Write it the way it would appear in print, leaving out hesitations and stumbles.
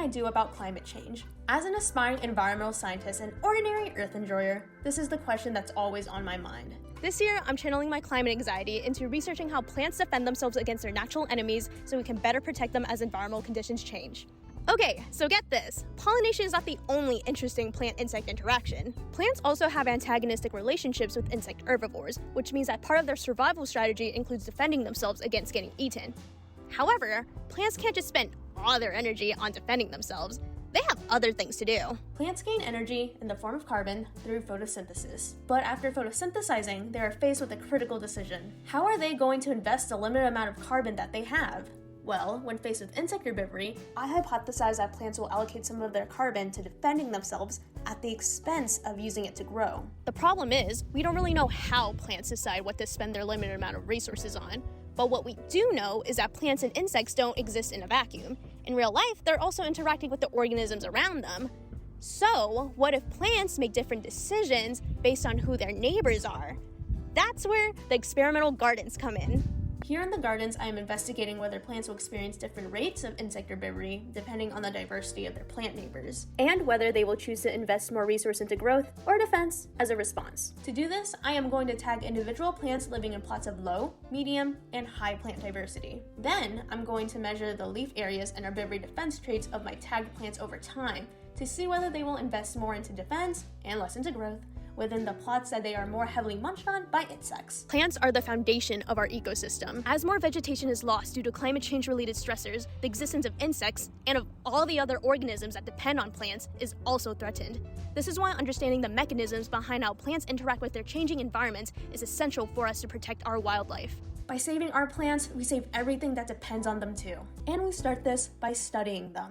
I do about climate change? As an aspiring environmental scientist and ordinary earth enjoyer, this is the question that's always on my mind. This year, I'm channeling my climate anxiety into researching how plants defend themselves against their natural enemies so we can better protect them as environmental conditions change. Okay, so get this. Pollination is not the only interesting plant-insect interaction. Plants also have antagonistic relationships with insect herbivores, which means that part of their survival strategy includes defending themselves against getting eaten. However, plants can't just spend all their energy on defending themselves. They have other things to do. Plants gain energy in the form of carbon through photosynthesis. But after photosynthesizing, they are faced with a critical decision. How are they going to invest the limited amount of carbon that they have? Well, when faced with insect herbivory, I hypothesize that plants will allocate some of their carbon to defending themselves at the expense of using it to grow. The problem is, we don't really know how plants decide what to spend their limited amount of resources on. But what we do know is that plants and insects don't exist in a vacuum. In real life, they're also interacting with the organisms around them. So, what if plants make different decisions based on who their neighbors are? That's where the experimental gardens come in. Here in the gardens, I am investigating whether plants will experience different rates of insect herbivory depending on the diversity of their plant neighbors, and whether they will choose to invest more resource into growth or defense as a response. To do this, I am going to tag individual plants living in plots of low, medium, and high plant diversity. Then, I'm going to measure the leaf areas and herbivory defense traits of my tagged plants over time to see whether they will invest more into defense and less into growth within the plots that they are more heavily munched on by insects. Plants are the foundation of our ecosystem. As more vegetation is lost due to climate change-related stressors, the existence of insects and of all the other organisms that depend on plants is also threatened. This is why understanding the mechanisms behind how plants interact with their changing environments is essential for us to protect our wildlife. By saving our plants, we save everything that depends on them too. And we start this by studying them.